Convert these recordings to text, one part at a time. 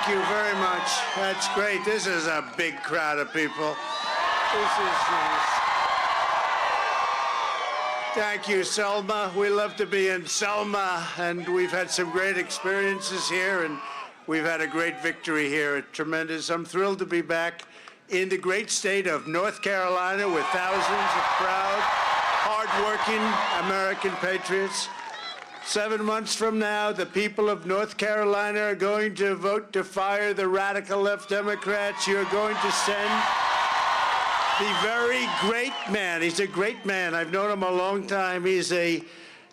Thank you very much. That's great. This is a big crowd of people. This is nice. Thank you, Selma. We love to be in Selma, and we've had some great experiences here, and we've had a great victory here. It's tremendous. I'm thrilled to be back in the great state of North Carolina with thousands of proud, hardworking American patriots. 7 months from now, the people of North Carolina are going to vote to fire the radical left Democrats. You're going to send the very great man. He's a great man. I've known him a long time. He's a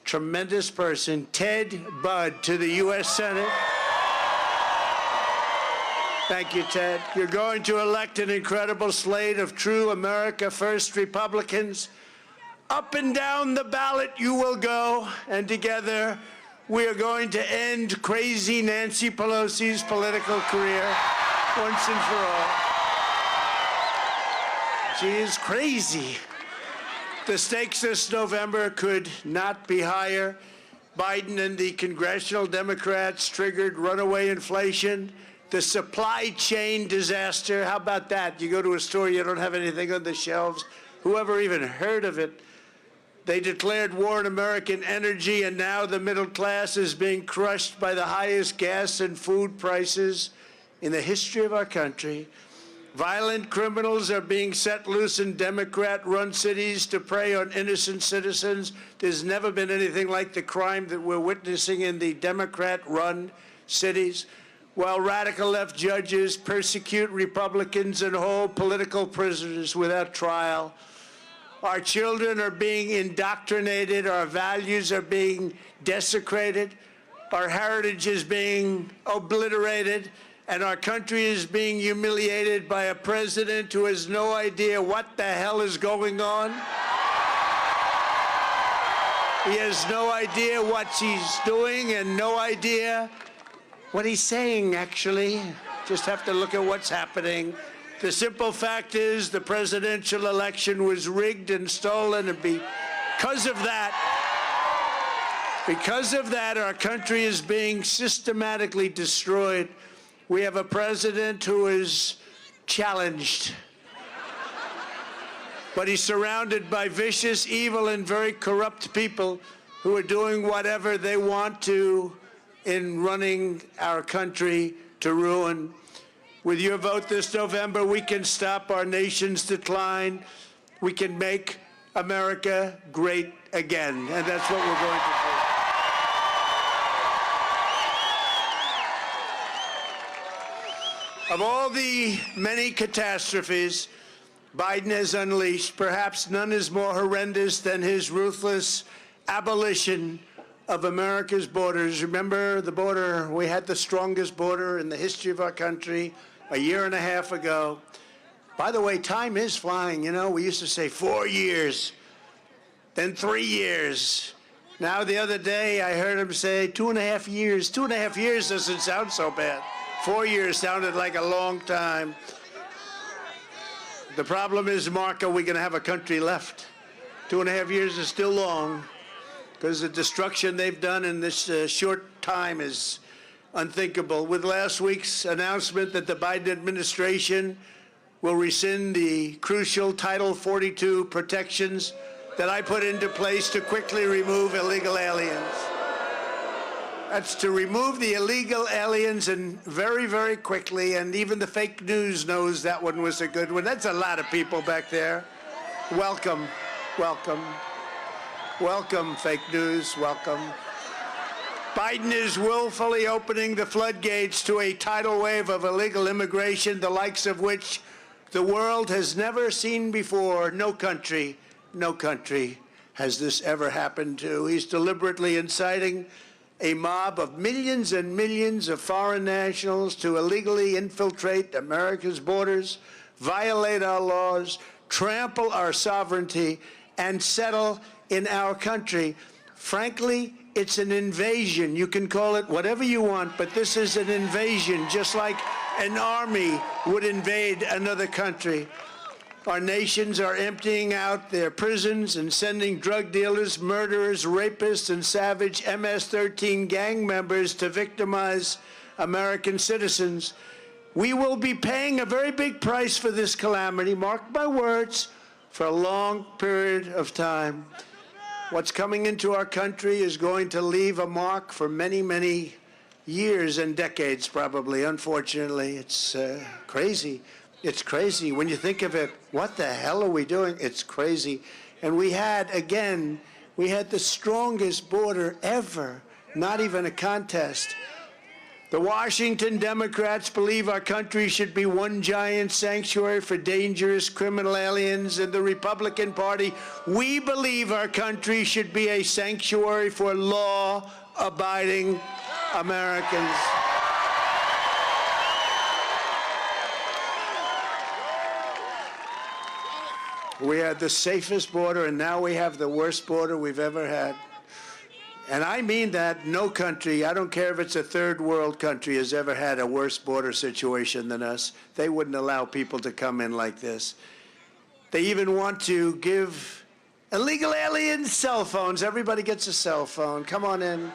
tremendous person. Ted Budd to the U.S. Senate. Thank you, Ted. You're going to elect an incredible slate of true America First Republicans. Up and down the ballot you will go, and together we are going to end crazy Nancy Pelosi's political career once and for all. She is crazy. The stakes this November could not be higher. Biden and the congressional Democrats triggered runaway inflation, the supply chain disaster. How about that? You go to a store, you don't have anything on the shelves. Whoever even heard of it? They declared war on American energy, and now the middle class is being crushed by the highest gas and food prices in the history of our country. Violent criminals are being set loose in Democrat-run cities to prey on innocent citizens. There's never been anything like the crime that we're witnessing in the Democrat-run cities, while radical left judges persecute Republicans and hold political prisoners without trial. Our children are being indoctrinated, our values are being desecrated, our heritage is being obliterated, and our country is being humiliated by a president who has no idea what the hell is going on. He has no idea what he's doing and no idea what he's saying, actually. Just have to look at what's happening. The simple fact is the presidential election was rigged and stolen, and because of that, our country is being systematically destroyed. We have a president who is challenged, but he's surrounded by vicious, evil, and very corrupt people who are doing whatever they want to in running our country to ruin. With your vote this November, we can stop our nation's decline. We can make America great again, and that's what we're going to do. Of all the many catastrophes Biden has unleashed, perhaps none is more horrendous than his ruthless abolition of America's borders. Remember the border? We had the strongest border in the history of our country a year and a half ago. By the way, time is flying. You know, we used to say 4 years, then 3 years. Now, the other day, I heard him say 2.5 years. 2.5 years doesn't sound so bad. 4 years sounded like a long time. The problem is, Mark, are we going to have a country left? 2.5 years is still long, because the destruction they've done in this short time is unthinkable. With last week's announcement that the Biden administration will rescind the crucial Title 42 protections that I put into place to quickly remove illegal aliens. That's to remove the illegal aliens, and very, very quickly, and even the fake news knows that one was a good one. That's a lot of people back there. Welcome, welcome. Welcome, fake news, welcome. Biden is willfully opening the floodgates to a tidal wave of illegal immigration, the likes of which the world has never seen before. No country has this ever happened to. He's deliberately inciting a mob of millions and millions of foreign nationals to illegally infiltrate America's borders, violate our laws, trample our sovereignty, and settle in our country. Frankly, it's an invasion. You can call it whatever you want, but this is an invasion, just like an army would invade another country. Our nations are emptying out their prisons and sending drug dealers, murderers, rapists, and savage MS-13 gang members to victimize American citizens. We will be paying a very big price for this calamity, mark my words, for a long period of time. What's coming into our country is going to leave a mark for many, many years and decades, probably. Unfortunately, it's crazy. It's crazy. When you think of it, what the hell are we doing? It's crazy. And we had the strongest border ever, not even a contest. The Washington Democrats believe our country should be one giant sanctuary for dangerous criminal aliens. In the Republican Party, we believe our country should be a sanctuary for law-abiding Americans. We had the safest border, and now we have the worst border we've ever had. And I mean that. No country, I don't care if it's a third world country, has ever had a worse border situation than us. They wouldn't allow people to come in like this. They even want to give illegal aliens cell phones. Everybody gets a cell phone. Come on in.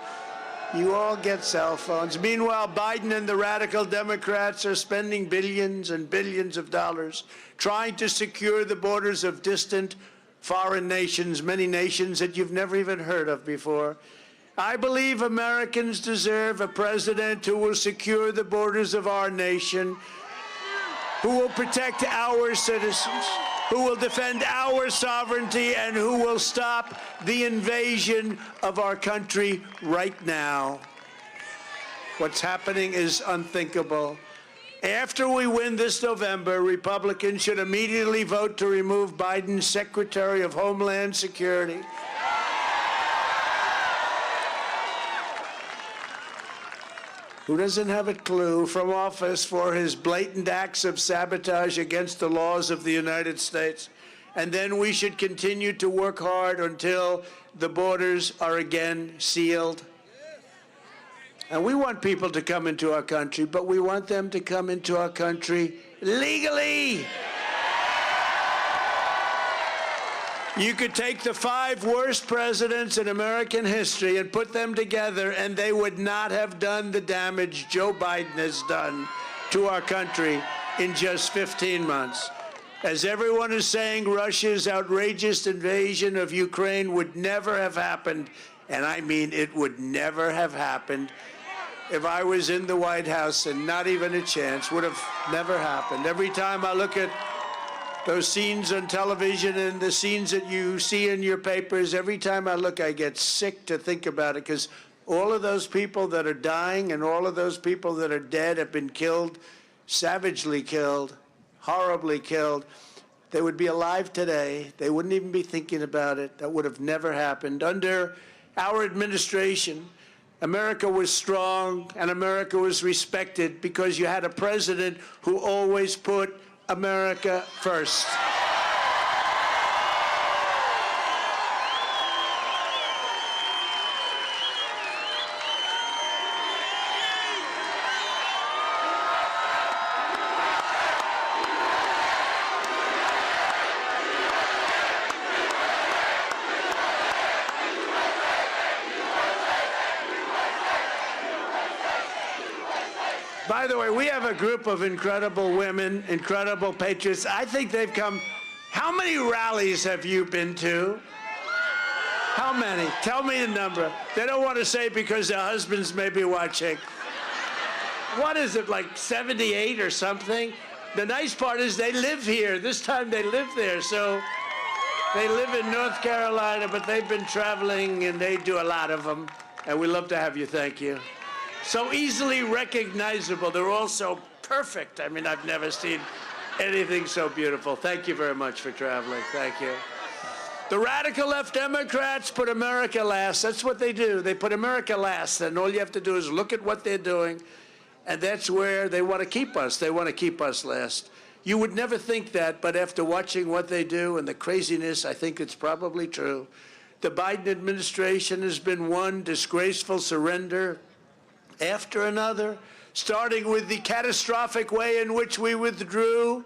You all get cell phones. Meanwhile, Biden and the radical Democrats are spending billions and billions of dollars trying to secure the borders of distant foreign nations, many nations that you've never even heard of before. I believe Americans deserve a president who will secure the borders of our nation, who will protect our citizens, who will defend our sovereignty, and who will stop the invasion of our country right now. What's happening is unthinkable. After we win this November, Republicans should immediately vote to remove Biden's Secretary of Homeland Security. Who doesn't have a clue, from office for his blatant acts of sabotage against the laws of the United States. And then we should continue to work hard until the borders are again sealed. And we want people to come into our country, but we want them to come into our country legally. You could take the 5 worst presidents in American history and put them together, and they would not have done the damage Joe Biden has done to our country in just 15 months. As everyone is saying, Russia's outrageous invasion of Ukraine would never have happened, and I mean it would never have happened if I was in the White House, and not even a chance. Would have never happened. Every time I look at those scenes on television and the scenes that you see in your papers, every time I look, I get sick to think about it, because all of those people that are dying and all of those people that are dead have been killed, savagely killed, horribly killed. They would be alive today. They wouldn't even be thinking about it. That would have never happened. Under our administration, America was strong and America was respected because you had a president who always put America first. By the way, we have a group of incredible women, incredible patriots. I think they've come. How many rallies have you been to? How many? Tell me the number. They don't want to say because their husbands may be watching. What is it, like 78 or something? The nice part is they live here. This time they live there. So they live in North Carolina, but they've been traveling, and they do a lot of them. And we love to have you. Thank you. So easily recognizable. They're all so perfect. I mean, I've never seen anything so beautiful. Thank you very much for traveling. Thank you. The radical left Democrats put America last. That's what they do. They put America last, and all you have to do is look at what they're doing, and that's where they want to keep us. They want to keep us last. You would never think that, but after watching what they do and the craziness, I think it's probably true. The Biden administration has been one disgraceful surrender after another, starting with the catastrophic way in which we withdrew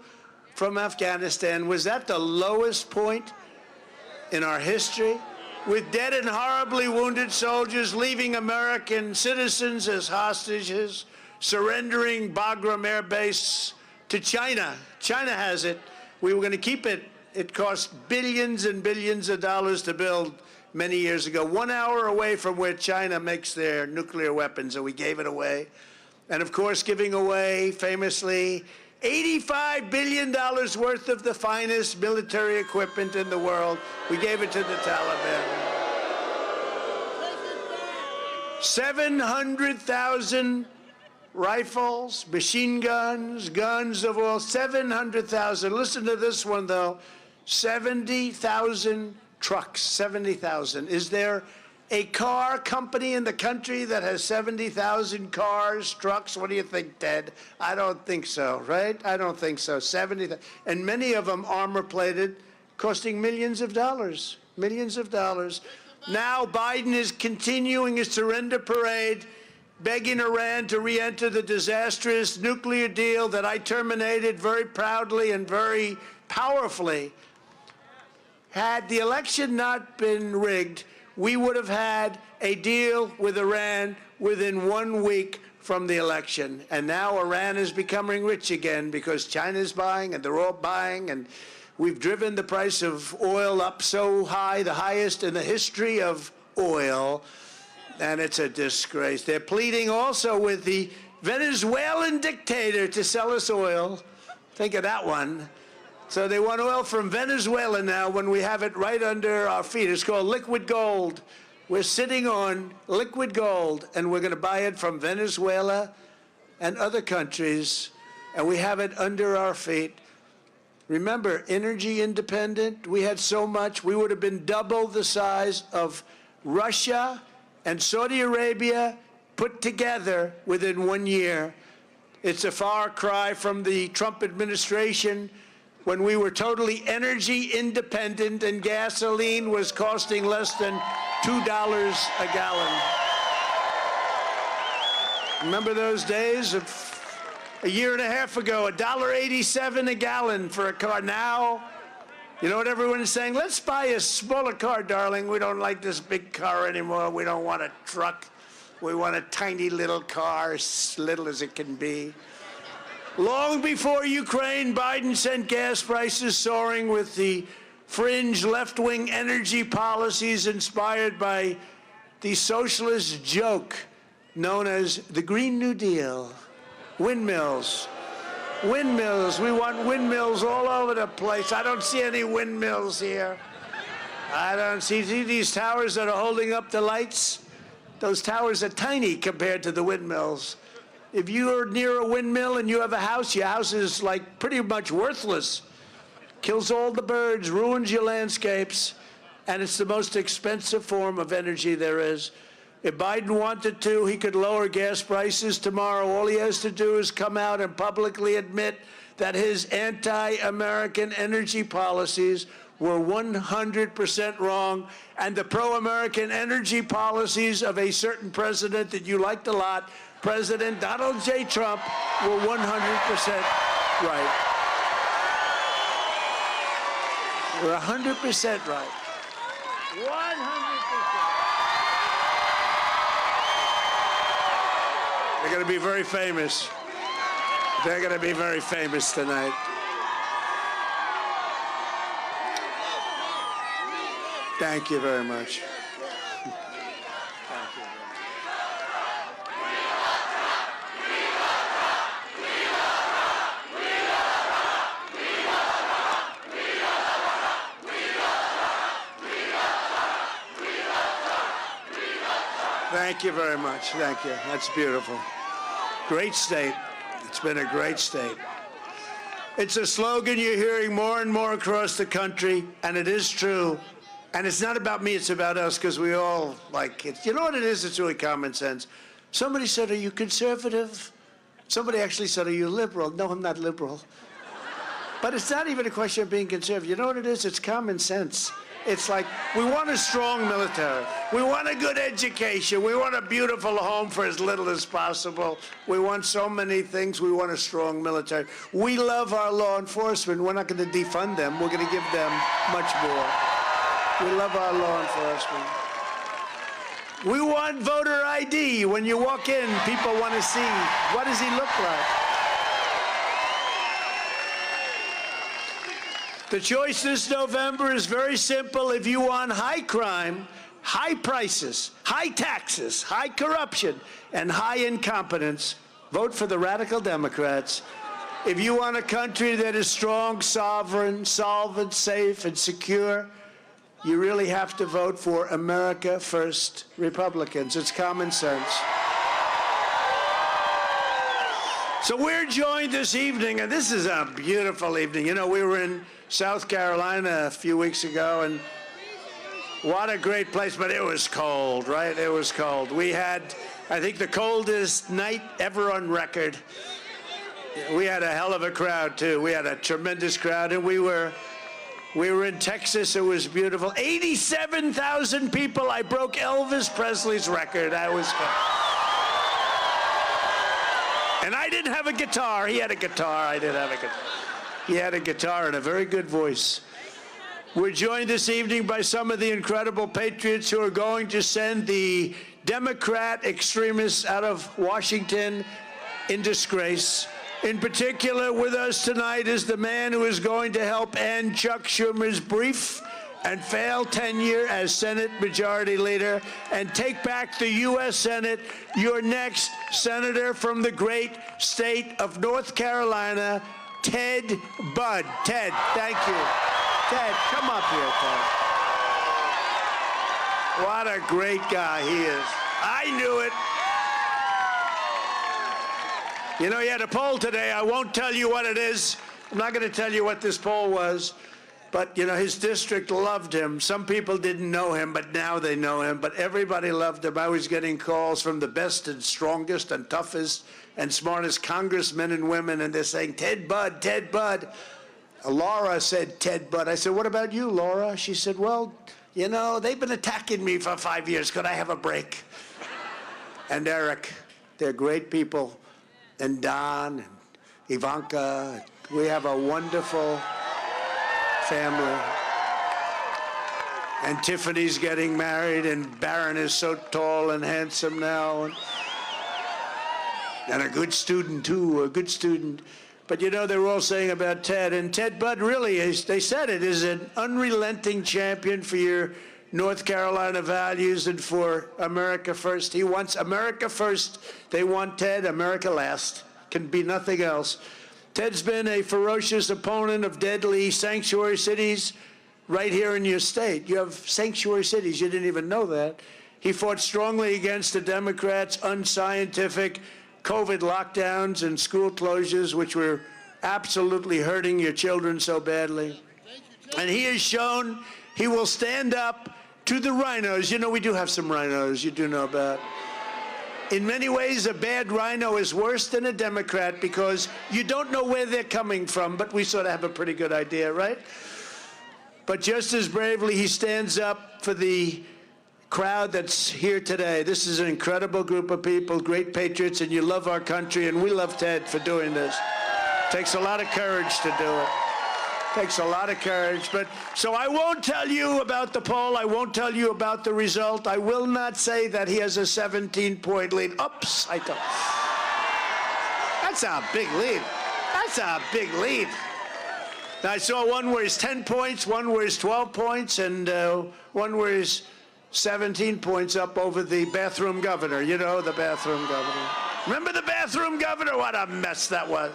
from Afghanistan. Was that the lowest point in our history? With dead and horribly wounded soldiers, leaving American citizens as hostages, surrendering Bagram Air Base to China. China has it. We were going to keep it. It cost billions and billions of dollars to build many years ago, 1 hour away from where China makes their nuclear weapons, and we gave it away. And of course, giving away, famously, $85 billion worth of the finest military equipment in the world. We gave it to the Taliban. 700,000 rifles, machine guns, guns of all, 700,000. Listen to this one, though. 70,000 trucks, 70,000. Is there a car company in the country that has 70,000 cars, trucks? What do you think, Ted? I don't think so, right? I don't think so. 70,000. And many of them armor-plated, costing millions of dollars. Millions of dollars. Now Biden is continuing his surrender parade, begging Iran to re-enter the disastrous nuclear deal that I terminated very proudly and very powerfully. Had the election not been rigged, we would have had a deal with Iran within 1 week from the election. And now Iran is becoming rich again because China's buying and they're all buying, and we've driven the price of oil up so high, the highest in the history of oil, and it's a disgrace. They're pleading also with the Venezuelan dictator to sell us oil. Think of that one. So they want oil from Venezuela now when we have it right under our feet. It's called liquid gold. We're sitting on liquid gold, and we're going to buy it from Venezuela and other countries, and we have it under our feet. Remember, energy independent, we had so much, we would have been double the size of Russia and Saudi Arabia put together within 1 year. It's a far cry from the Trump administration, when we were totally energy independent and gasoline was costing less than $2 a gallon. Remember those days of a year and a half ago, $1.87 a gallon for a car. Now, you know what everyone is saying? Let's buy a smaller car, darling. We don't like this big car anymore. We don't want a truck. We want a tiny little car, as little as it can be. Long before Ukraine, Biden sent gas prices soaring with the fringe left-wing energy policies inspired by the socialist joke known as the Green New Deal. Windmills. Windmills. We want windmills all over the place. I don't see any windmills here. I don't see these towers that are holding up the lights. Those towers are tiny compared to the windmills. If you're near a windmill and you have a house, your house is like pretty much worthless. Kills all the birds, ruins your landscapes, and it's the most expensive form of energy there is. If Biden wanted to, he could lower gas prices tomorrow. All he has to do is come out and publicly admit that his anti-American energy policies were 100% wrong, and the pro-American energy policies of a certain president that you liked a lot, President Donald J. Trump, were 100% right. We're 100% right. 100%. They're going to be very famous. They're going to be very famous tonight. Thank you very much. Thank you very much. Thank you. That's beautiful. Great state. It's been a great state. It's a slogan you're hearing more and more across the country, and it is true. And it's not about me, it's about us, because we all like it. You know what it is? It's really common sense. Somebody said, are you conservative? Somebody actually said, are you liberal? No, I'm not liberal. But it's not even a question of being conservative. You know what it is? It's common sense. It's like, we want a strong military. We want a good education. We want a beautiful home for as little as possible. We want so many things. We want a strong military. We love our law enforcement. We're not going to defund them. We're going to give them much more. We love our law enforcement. We want voter ID. When you walk in, people want to see, what does he look like? The choice this November is very simple. If you want high crime, high prices, high taxes, high corruption, and high incompetence, vote for the radical Democrats. If you want a country that is strong, sovereign, solvent, safe, and secure, you really have to vote for America First Republicans. It's common sense. So we're joined this evening, and this is a beautiful evening. You know, we were in South Carolina a few weeks ago, and what a great place, but it was cold, right? It was cold. We had, I think, the coldest night ever on record. We had a hell of a crowd, too. We had a tremendous crowd, and we were in Texas. It was beautiful. 87,000 people. I broke Elvis Presley's record. I was... And I didn't have a guitar. He had a guitar. I didn't have a guitar. He had a guitar and a very good voice. We're joined this evening by some of the incredible patriots who are going to send the Democrat extremists out of Washington in disgrace. In particular, with us tonight is the man who is going to help end Chuck Schumer's brief and failed tenure as Senate Majority Leader and take back the U.S. Senate. Your next senator from the great state of North Carolina, Ted Budd. Ted, thank you. Ted, come up here, Ted. What a great guy he is. I knew it. You know, he had a poll today. I won't tell you what it is. I'm not going to tell you what this poll was. But, you know, his district loved him. Some people didn't know him, but now they know him. But everybody loved him. I was getting calls from the best and strongest and toughest and smartest congressmen and women, and they're saying, Ted Budd, Ted Budd. Laura said, Ted Budd. I said, what about you, Laura? She said, well, you know, they've been attacking me for 5 years. Could I have a break? And Eric, they're great people. And Don and Ivanka. We have a wonderful family. And Tiffany's getting married, and Barron is so tall and handsome now. And a good student, too, a good student. But, you know, they were all saying about Ted. And Ted Budd really is, they said it, is an unrelenting champion for your North Carolina values and for America First. He wants America first. They want Ted, America last. Can be nothing else. Ted's been a ferocious opponent of deadly sanctuary cities right here in your state. You have sanctuary cities. You didn't even know that. He fought strongly against the Democrats' unscientific COVID lockdowns and school closures, which were absolutely hurting your children so badly. And he has shown he will stand up to the rhinos. You know, we do have some rhinos you do know about. In many ways, a bad rhino is worse than a Democrat because you don't know where they're coming from, but we sort of have a pretty good idea, right? But just as bravely, he stands up for the crowd that's here today. This is an incredible group of people, great patriots, and you love our country, and we love Ted for doing this. Takes a lot of courage to do it. Takes a lot of courage. But so I won't tell you about the poll. I won't tell you about the result. I will not say that he has a 17-point lead. Oops, I thought. That's a big lead. That's a big lead. Now, I saw one where he's 10 points, one where he's 12 points, and one where he's 17 points up over the bathroom governor. You know, the bathroom governor. Remember the bathroom governor? What a mess that was.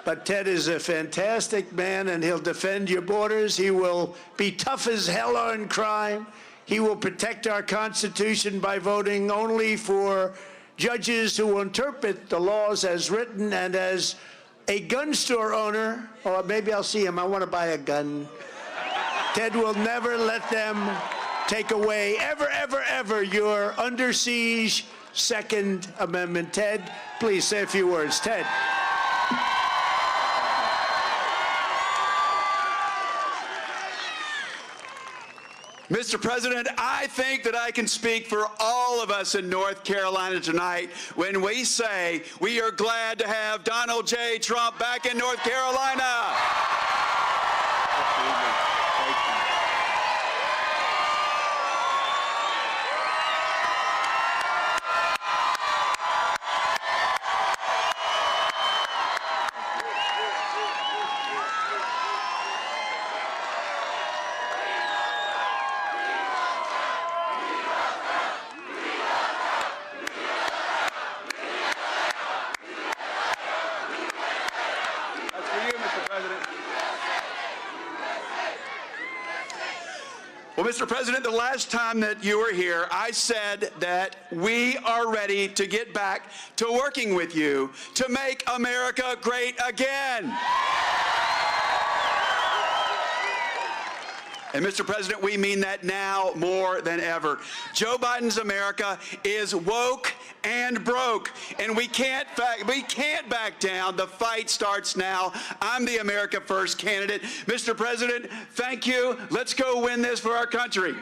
But Ted is a fantastic man, and he'll defend your borders. He will be tough as hell on crime. He will protect our Constitution by voting only for judges who will interpret the laws as written. And as a gun store owner, or maybe I'll see him, I want to buy a gun. Ted will never let them take away, ever, ever, ever, your under siege Second Amendment. Ted, please say a few words. Ted. Mr. President, I think that I can speak for all of us in North Carolina tonight when we say we are glad to have Donald J. Trump back in North Carolina. Mr. President, the last time that you were here, I said that we are ready to get back to working with you to make America great again. And Mr. President, we mean that now more than ever. Joe Biden's America is woke and broke, and we can't back down. The fight starts now. I'm the America First candidate. Mr. President, thank you. Let's go win this for our country.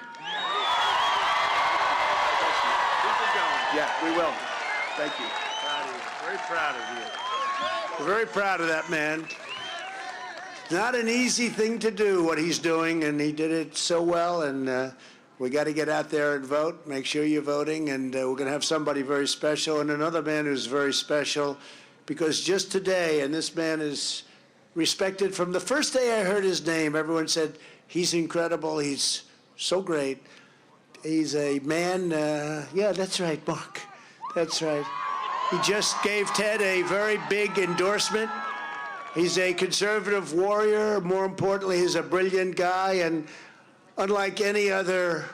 Yeah, we will. Thank you. Very proud of you. We're very proud of that man. Not an easy thing to do, what he's doing, and he did it so well, and we got to get out there and vote. Make sure you're voting, and we're going to have somebody very special, and another man who's very special, because just today, and this man is respected from the first day I heard his name, everyone said, he's incredible, he's so great. He's a man, yeah, that's right, Mark, that's right. He just gave Ted a very big endorsement. He's a conservative warrior. More importantly, he's a brilliant guy, and unlike any other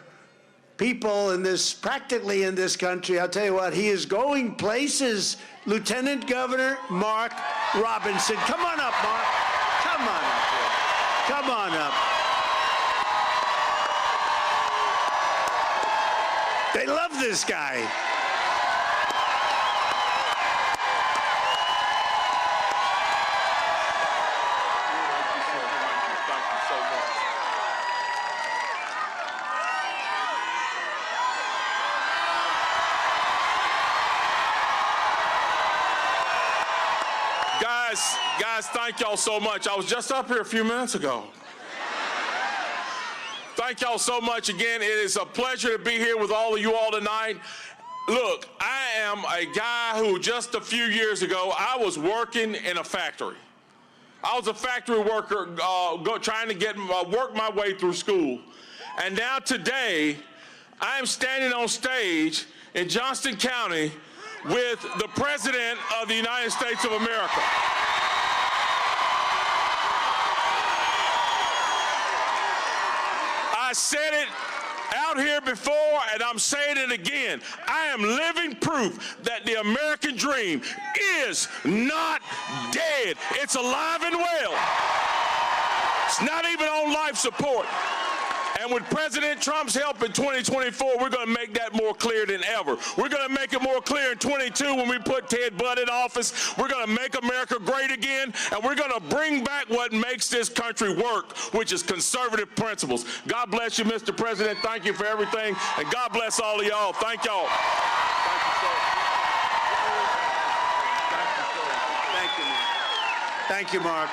people in this, practically in this country, I'll tell you what, he is going places. Lieutenant Governor Mark Robinson. Come on up, Mark. Come on up here. Come on up. They love this guy. Guys, thank y'all so much. I was just up here a few minutes ago. Thank y'all so much again. It is a pleasure to be here with all of you all tonight. Look, I am a guy who just a few years ago, I was working in a factory. I was a factory worker trying to work my way through school. And now today, I am standing on stage in Johnston County with the President of the United States of America. I said it out here before, and I'm saying it again. I am living proof that the American dream is not dead. It's alive and well. It's not even on life support. And with President Trump's help in 2024, we're going to make that more clear than ever. We're going to make it more clear in 22 when we put Ted Budd in office. We're going to make America great again, and we're going to bring back what makes this country work, which is conservative principles. God bless you, Mr. President. Thank you for everything, and God bless all of y'all. Thank y'all. Thank you, Mark.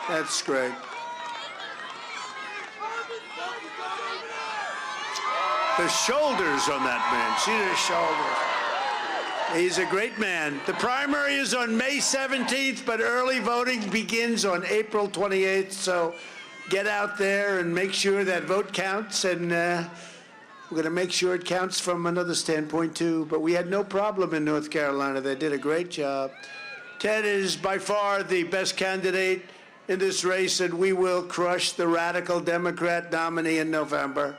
That's great. The shoulders on that man. See the shoulders. He's a great man. The primary is on May 17th, but early voting begins on April 28th. So get out there and make sure that vote counts. And we're going to make sure it counts from another standpoint, too. But we had no problem in North Carolina. They did a great job. Ted is by far the best candidate in this race, and we will crush the radical Democrat nominee in November.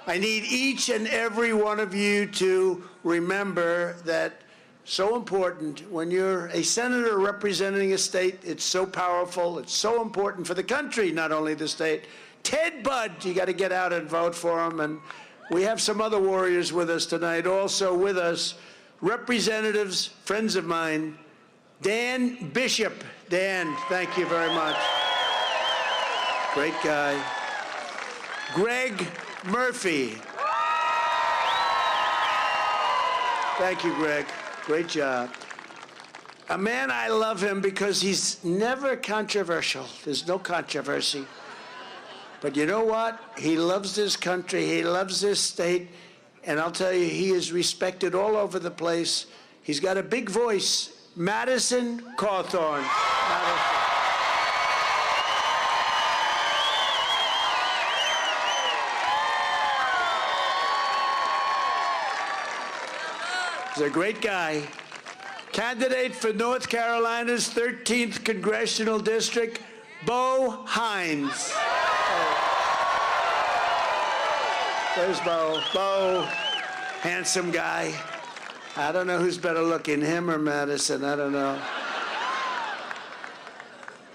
I need each and every one of you to remember that so important when you're a senator representing a state. It's so powerful. It's so important for the country, not only the state. Ted Budd, you got to get out and vote for him. And we have some other warriors with us tonight. Also with us, representatives, friends of mine, Dan Bishop. Dan, thank you very much. Great guy. Greg Murphy. Thank you, Greg. Great job. A man, I love him because he's never controversial. There's no controversy. But you know what? He loves this country. He loves this state. And I'll tell you, he is respected all over the place. He's got a big voice. Madison Cawthorn. Madison. He's a great guy. Candidate for North Carolina's 13th Congressional District, Bo Hines. There's Bo. Bo, handsome guy. I don't know who's better looking, him or Madison. I don't know.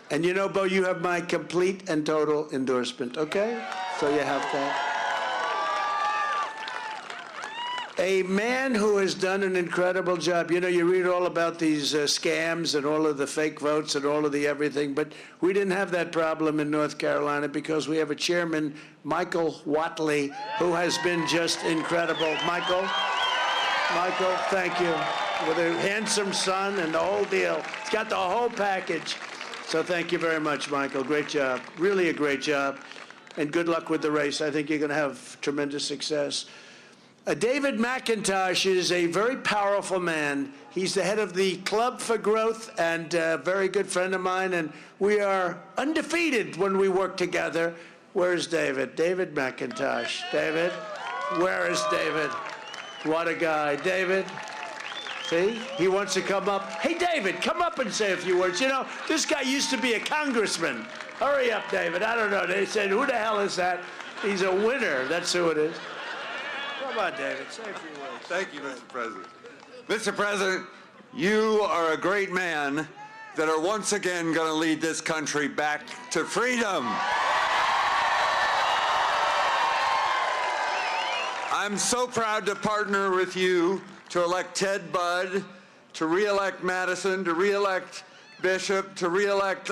And you know, Bo, you have my complete and total endorsement, okay? So you have that. A man who has done an incredible job. You know, you read all about these scams and all of the fake votes and all of the everything, but we didn't have that problem in North Carolina because we have a chairman, Michael Whatley, who has been just incredible. Michael, thank you. With a handsome son and the whole deal. He's got the whole package. So thank you very much, Michael. Great job. Really a great job. And good luck with the race. I think you're going to have tremendous success. David McIntosh is a very powerful man. He's the head of the Club for Growth and a very good friend of mine, and we are undefeated when we work together. Where's David? David McIntosh. David? Where is David? What a guy. David? See? He wants to come up. Hey, David, come up and say a few words. You know, this guy used to be a congressman. Hurry up, David. I don't know. They said, who the hell is that? He's a winner. That's who it is. Come on, David, say a few words. Thank you, Mr. President. Mr. President, you are a great man that are once again going to lead this country back to freedom. I'm so proud to partner with you to elect Ted Budd, to re-elect Madison, to re-elect Bishop, to re-elect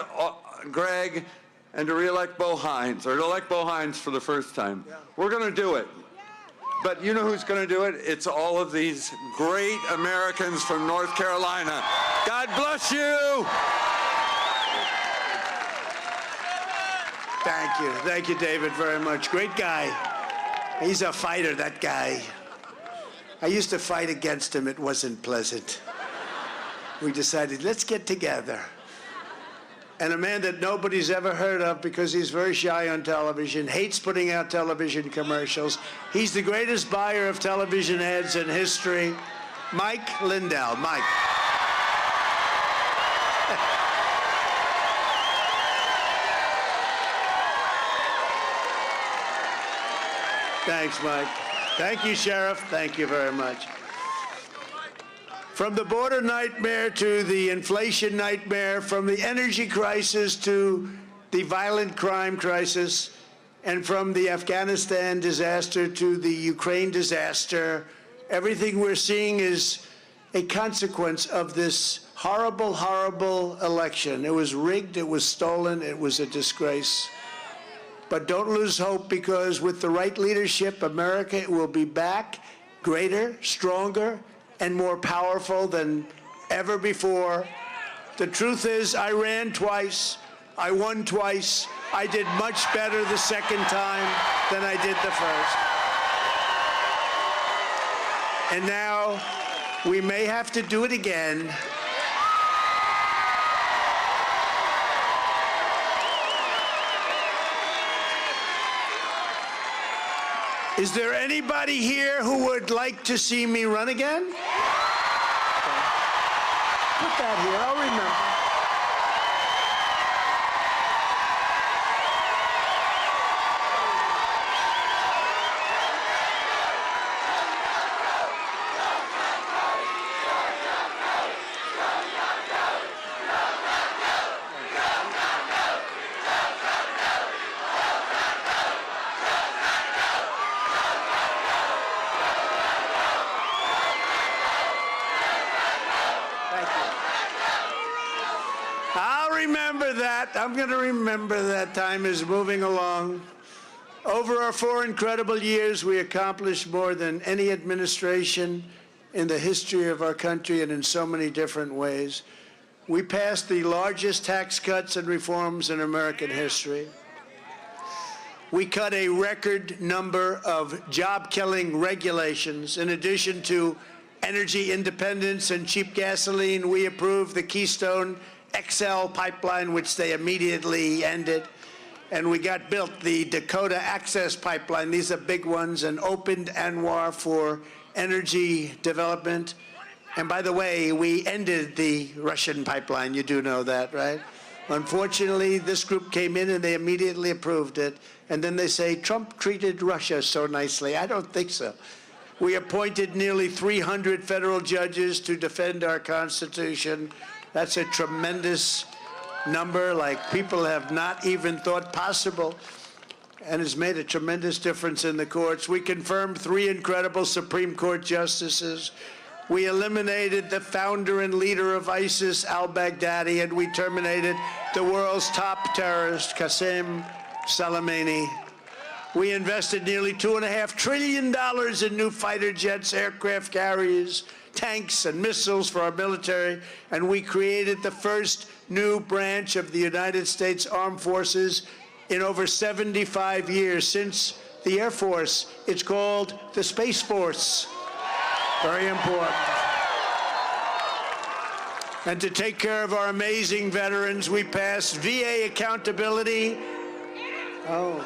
Greg, and to re-elect Bo Hines, or to elect Bo Hines for the first time. Yeah. We're going to do it. But you know who's going to do it? It's all of these great Americans from North Carolina. God bless you. Thank you. Thank you, David, very much. Great guy. He's a fighter, that guy. I used to fight against him. It wasn't pleasant. We decided, let's get together. And a man that nobody's ever heard of because he's very shy on television, hates putting out television commercials. He's the greatest buyer of television ads in history, Mike Lindell. Mike. Thanks, Mike. Thank you, Sheriff. Thank you very much. From the border nightmare to the inflation nightmare, from the energy crisis to the violent crime crisis, and from the Afghanistan disaster to the Ukraine disaster, everything we're seeing is a consequence of this horrible, horrible election. It was rigged, it was stolen, it was a disgrace. But don't lose hope, because with the right leadership, America will be back greater, stronger, and more powerful than ever before. The truth is, I ran twice, I won twice. I did much better the second time than I did the first. And now we may have to do it again. Is there anybody here who would like to see me run again? Okay. Put that here, I'll remember. I'm going to remember that. Time is moving along. Over our 4 incredible years, we accomplished more than any administration in the history of our country, and in so many different ways. We passed the largest tax cuts and reforms in American history. We cut a record number of job-killing regulations. In addition to energy independence and cheap gasoline, we approved the Keystone XL pipeline, which they immediately ended. And we got built the Dakota Access Pipeline. These are big ones, and opened ANWR for energy development. And by the way, we ended the Russian pipeline. You do know that, right? Unfortunately, this group came in and they immediately approved it. And then they say, Trump treated Russia so nicely. I don't think so. We appointed nearly 300 federal judges to defend our Constitution. That's a tremendous number, like people have not even thought possible, and has made a tremendous difference in the courts. We confirmed 3 incredible Supreme Court justices. We eliminated the founder and leader of ISIS, al-Baghdadi, and we terminated the world's top terrorist, Qasem Soleimani. We invested nearly $2.5 trillion in new fighter jets, aircraft carriers, tanks, and missiles for our military, and we created the first new branch of the United States Armed Forces in over 75 years since the Air Force. It's called the Space Force. Very important. And to take care of our amazing veterans, we passed VA accountability. Oh.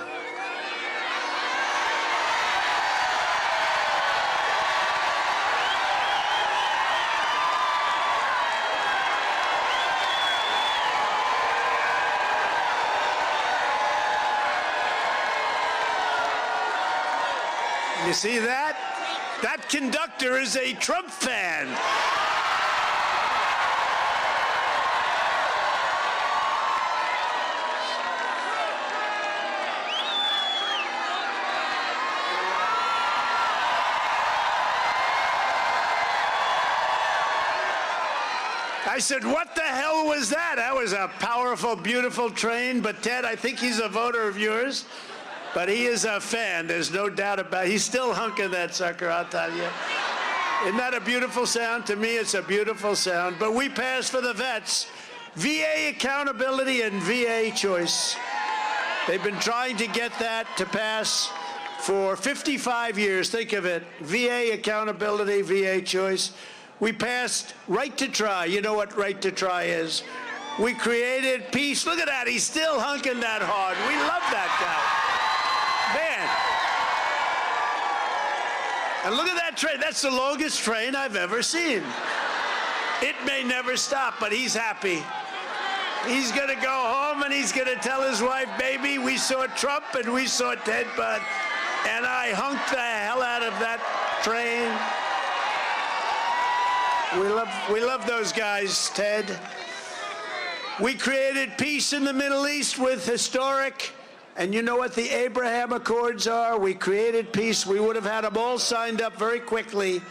You see that? That conductor is a Trump fan. I said, what the hell was that? That was a powerful, beautiful train. But Ted, I think he's a voter of yours. But he is a fan, there's no doubt about it. He's still hunking that sucker, I'll tell you. Isn't that a beautiful sound? To me, it's a beautiful sound. But we passed for the vets VA accountability and VA choice. They've been trying to get that to pass for 55 years. Think of it. VA accountability, VA choice. We passed right to try. You know what right to try is? We created peace. Look at that. He's still hunking that hard. We love that guy. Man. And look at that train. That's the longest train I've ever seen. It may never stop, but he's happy. He's going to go home and he's going to tell his wife, baby, we saw Trump and we saw Ted Budd, and I hunked the hell out of that train. We love those guys, Ted. We created peace in the Middle East with historic. And you know what the Abraham Accords are? We created peace. We would have had them all signed up very quickly.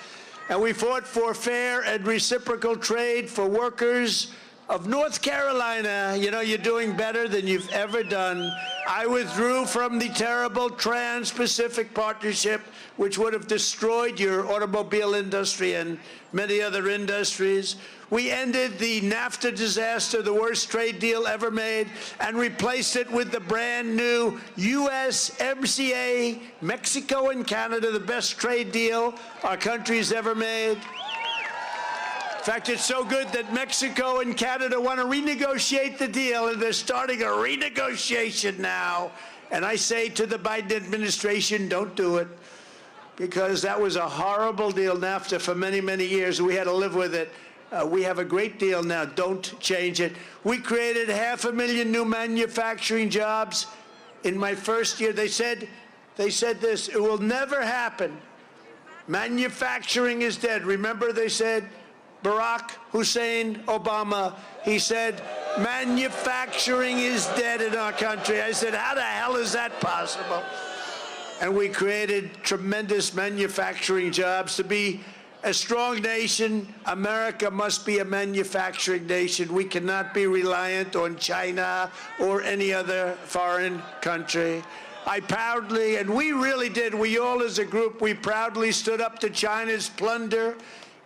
And we fought for fair and reciprocal trade for workers of North Carolina. You know, you're doing better than you've ever done. I withdrew from the terrible Trans-Pacific Partnership, which would have destroyed your automobile industry and many other industries. We ended the NAFTA disaster, the worst trade deal ever made, and replaced it with the brand new USMCA, Mexico and Canada, the best trade deal our country's ever made. In fact, it's so good that Mexico and Canada want to renegotiate the deal, and they're starting a renegotiation now. And I say to the Biden administration, don't do it, because that was a horrible deal, NAFTA, for many, many years. We had to live with it. We have a great deal now. Don't change it. We created 500,000 new manufacturing jobs in my first year. They said this, it will never happen. Manufacturing is dead. Remember they said, Barack Hussein Obama, he said, manufacturing is dead in our country. I said, how the hell is that possible? And we created tremendous manufacturing jobs. To be a strong nation, America must be a manufacturing nation. We cannot be reliant on China or any other foreign country. I proudly, and we really did, we all as a group, we proudly stood up to China's plunder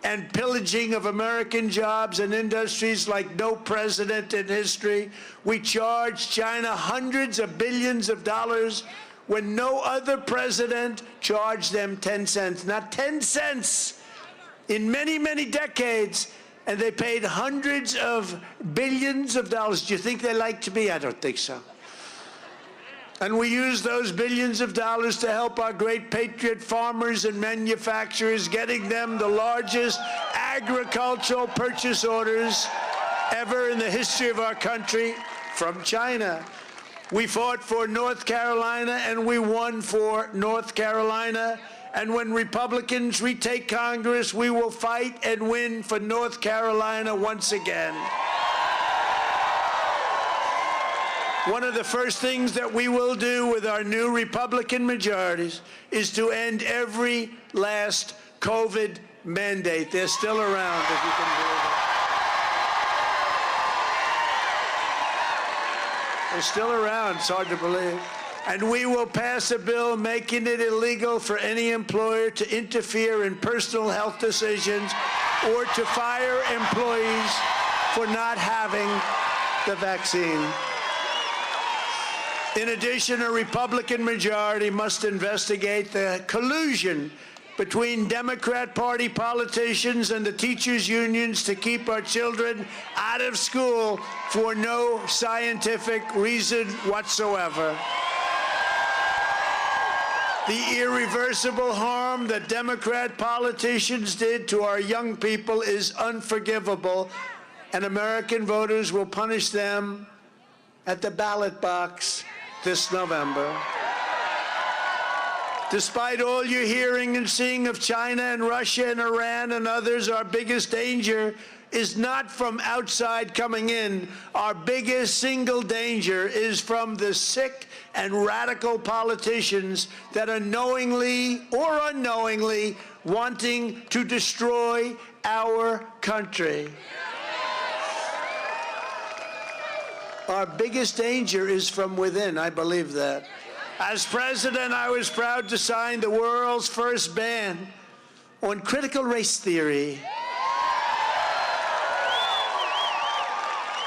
and pillaging of American jobs and industries like no president in history. We charged China hundreds of billions of dollars when no other president charged them 10 cents. Not 10 cents in many, many decades, and they paid hundreds of billions of dollars. Do you think they liked me? I don't think so. And we used those billions of dollars to help our great patriot farmers and manufacturers, getting them the largest agricultural purchase orders ever in the history of our country. from China. We fought for North Carolina, and we won for North Carolina. And when Republicans retake Congress, we will fight and win for North Carolina once again. One of the first things that we will do with our new Republican majorities is to end every last COVID mandate. They're still around, if you can believe it. They're still around. It's hard to believe. And we will pass a bill making it illegal for any employer to interfere in personal health decisions or to fire employees for not having the vaccine. In addition, a Republican majority must investigate the collusion between Democrat Party politicians and the teachers' unions to keep our children out of school for no scientific reason whatsoever. The irreversible harm that Democrat politicians did to our young people is unforgivable, and American voters will punish them at the ballot box this November. Despite all you're hearing and seeing of China and Russia and Iran and others, our biggest danger is not from outside coming in. Our biggest single danger is from the sick and radical politicians that are knowingly or unknowingly wanting to destroy our country. Our biggest danger is from within. I believe that. As president, I was proud to sign the world's first ban on critical race theory.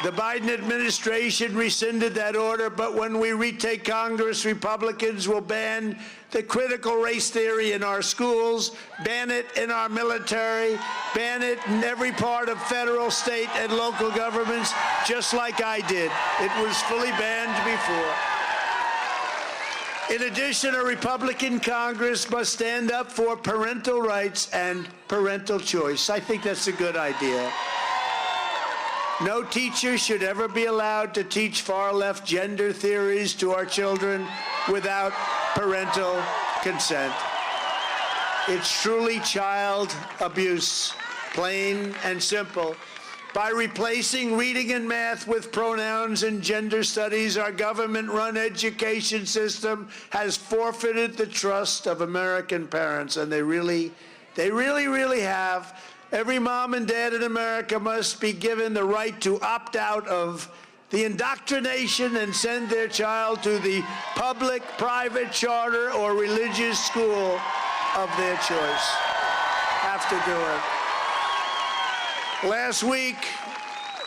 The Biden administration rescinded that order, but when we retake Congress, Republicans will ban the critical race theory in our schools, ban it in our military, ban it in every part of federal, state, and local governments, just like I did. It was fully banned before. In addition, a Republican Congress must stand up for parental rights and parental choice. I think that's a good idea. No teacher should ever be allowed to teach far-left gender theories to our children without parental consent. It's truly child abuse, plain and simple. By replacing reading and math with pronouns and gender studies, our government-run education system has forfeited the trust of American parents, and they really have. Every mom and dad in America must be given the right to opt out of the indoctrination and send their child to the public, private, charter, or religious school of their choice. Have to do it. Last week,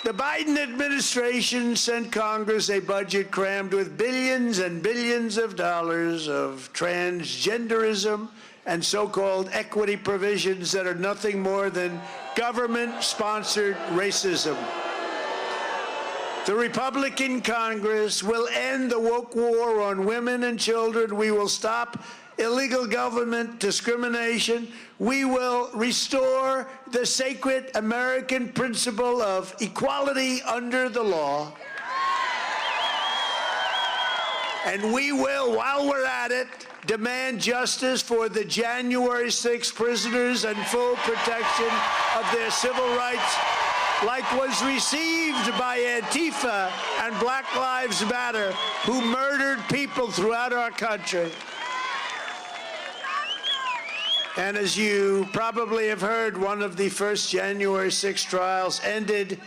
the Biden administration sent Congress a budget crammed with billions and billions of dollars of transgenderism and so-called equity provisions that are nothing more than government-sponsored racism. The Republican Congress will end the woke war on women and children. We will stop illegal government discrimination. We will restore the sacred American principle of equality under the law. And we will, while we're at it, demand justice for the January 6th prisoners and full protection of their civil rights, like was received by Antifa and Black Lives Matter, who murdered people throughout our country. And as you probably have heard, one of the first January 6 trials ended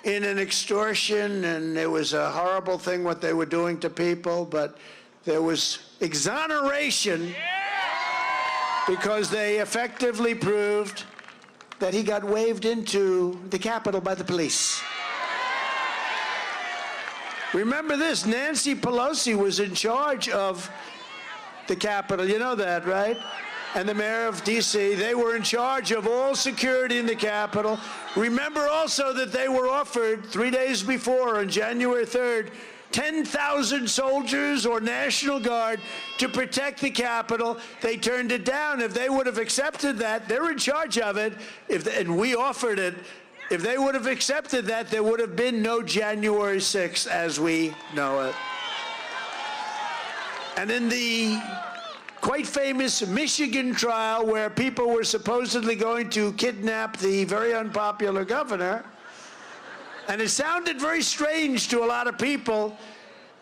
in an extortion, and it was a horrible thing what they were doing to people, but there was exoneration because they effectively proved that he got waved into the Capitol by the police. Remember this, Nancy Pelosi was in charge of the Capitol. You know that, right? And the mayor of D.C., they were in charge of all security in the Capitol. Remember also that they were offered 3 days before, on January 3rd, 10,000 soldiers or National Guard to protect the Capitol. They turned it down. If they would have accepted that, they're in charge of it, and we offered it, If they would have accepted that, there would have been no January 6th as we know it. And in the quite famous Michigan trial, where people were supposedly going to kidnap the very unpopular governor, and it sounded very strange to a lot of people,